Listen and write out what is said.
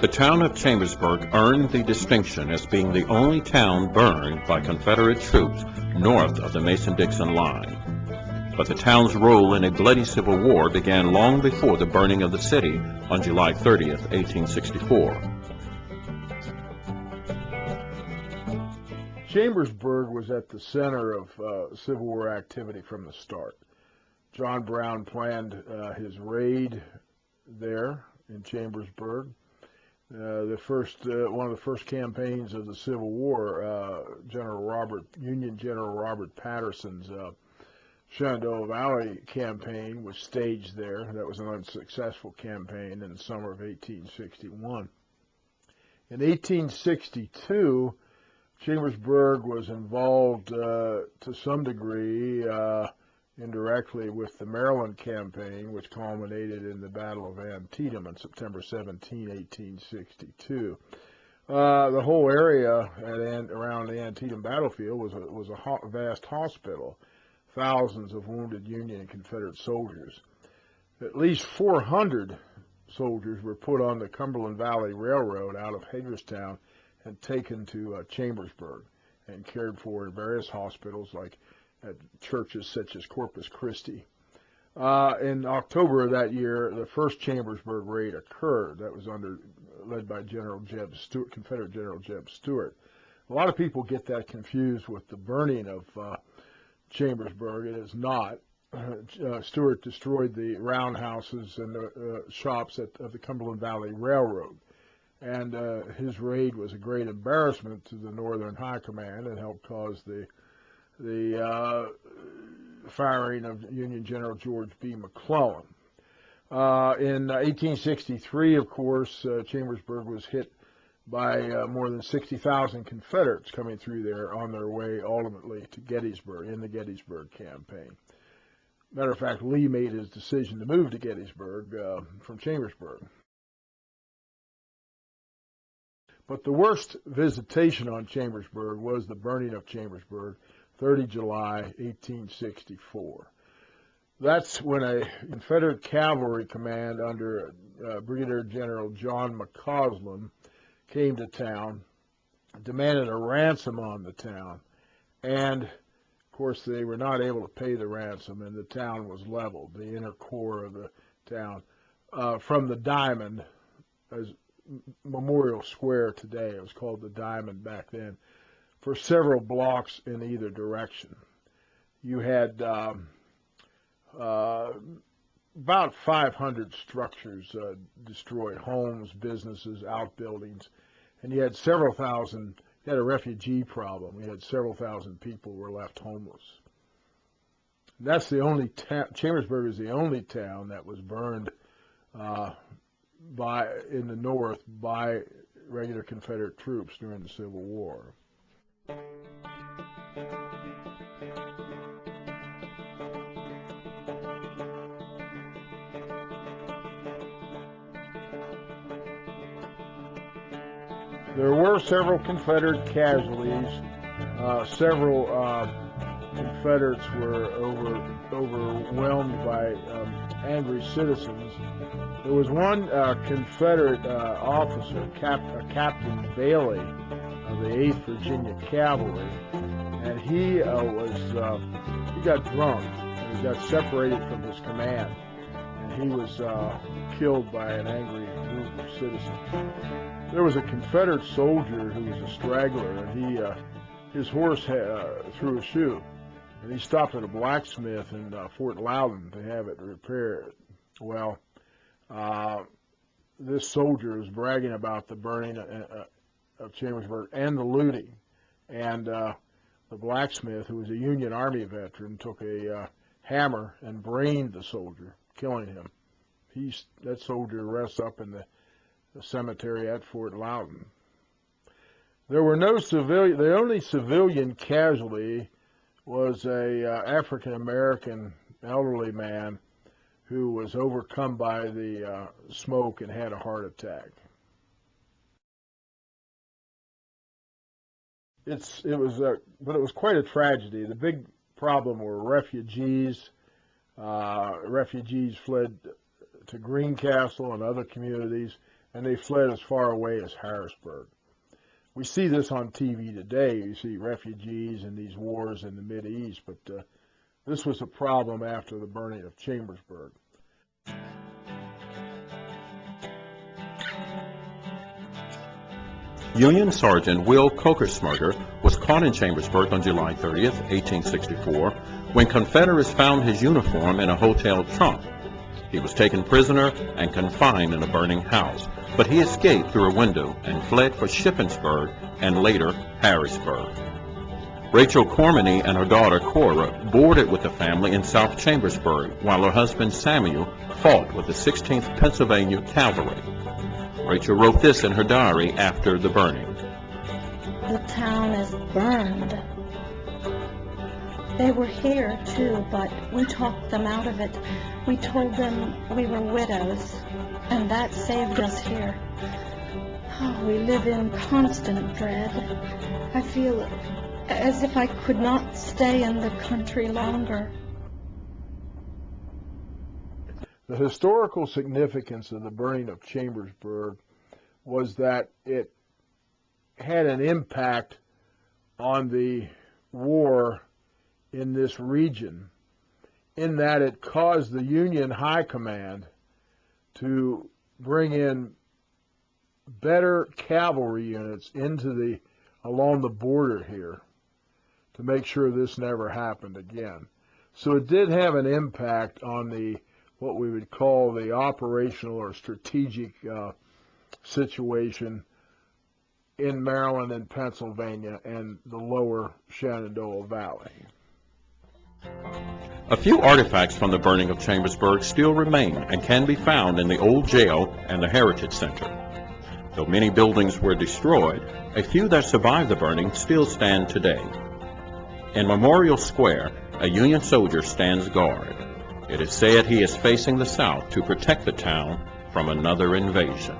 The town of Chambersburg earned the distinction as being the only town burned by Confederate troops north of the Mason-Dixon line. But the town's role in a bloody Civil War began long before the burning of the city on July 30th, 1864. Chambersburg was at the center of Civil War activity from the start. John Brown planned his raid there in Chambersburg. One of the first campaigns of the Civil War, Union General Robert Patterson's Shenandoah Valley campaign was staged there. That was an unsuccessful campaign in the summer of 1861. In 1862, Chambersburg was involved to some degree indirectly with the Maryland campaign, which culminated in the Battle of Antietam on September 17, 1862. The whole area around the Antietam battlefield was a vast hospital, thousands of wounded Union and Confederate soldiers. At least 400 soldiers were put on the Cumberland Valley Railroad out of Hagerstown and taken to Chambersburg and cared for in various hospitals, like at churches such as Corpus Christi. In October of that year, the first Chambersburg raid occurred. That was led by Confederate General Jeb Stuart. A lot of people get that confused with the burning of Chambersburg. It is not. Stuart destroyed the roundhouses and the shops of the Cumberland Valley Railroad. And his raid was a great embarrassment to the Northern High Command and helped cause the firing of Union General George B. McClellan. In 1863, of course, Chambersburg was hit by more than 60,000 Confederates coming through there on their way ultimately to Gettysburg in the Gettysburg campaign. Matter of fact, Lee made his decision to move to Gettysburg from Chambersburg. But the worst visitation on Chambersburg was the burning of Chambersburg, 30 July, 1864. That's when a Confederate cavalry command under Brigadier General John McCausland came to town, demanded a ransom on the town, and of course they were not able to pay the ransom, and the town was leveled, the inner core of the town, from the Diamond, as Memorial Square today. It was called the Diamond back then, for several blocks in either direction. You had about 500 structures destroyed, homes, businesses, outbuildings, and you had several thousand. You had a refugee problem. You had several thousand people were left homeless. That's the only town. Chambersburg is the only town that was burned in the North by regular Confederate troops during the Civil War. There were several Confederate casualties. Several Confederates were overwhelmed by angry citizens. There was one Confederate officer, Captain Bailey of the 8th Virginia Cavalry, and he got drunk and he got separated from his command, and he was killed by an angry group of citizens. There was a Confederate soldier who was a straggler, and his horse threw a shoe, and he stopped at a blacksmith in Fort Loudon to have it repaired. Well, this soldier was bragging about the burning of Chambersburg and the looting, and the blacksmith, who was a Union Army veteran, took a hammer and brained the soldier, killing him. That soldier rests up in the cemetery at Fort Loudon. There were no civilian. The only civilian casualty was a African American elderly man who was overcome by the smoke and had a heart attack. But it was quite a tragedy. The big problem were refugees. Refugees fled to Greencastle and other communities, and they fled as far away as Harrisburg. We see this on TV today. You see refugees in these wars in the Mideast, but this was a problem after the burning of Chambersburg. Union Sergeant Will Kokersmerger was caught in Chambersburg on July 30th, 1864, when Confederates found his uniform in a hotel trunk. He was taken prisoner and confined in a burning house, but he escaped through a window and fled for Shippensburg and later Harrisburg. Rachel Cormany and her daughter Cora boarded with the family in South Chambersburg, while her husband Samuel fought with the 16th Pennsylvania Cavalry. Rachel wrote this in her diary after the burning. The town is burned. They were here too, but we talked them out of it. We told them we were widows, and that saved us here. Oh, we live in constant dread. I feel as if I could not stay in the country longer. The historical significance of the burning of Chambersburg was that it had an impact on the war in this region, in that it caused the Union High Command to bring in better cavalry units along the border here to make sure this never happened again. So it did have an impact on what we would call the operational or strategic situation in Maryland and Pennsylvania and the lower Shenandoah Valley. A few artifacts from the burning of Chambersburg still remain and can be found in the old jail and the Heritage Center. Though many buildings were destroyed, a few that survived the burning still stand today. In Memorial Square, a Union soldier stands guard. It is said he is facing the south to protect the town from another invasion.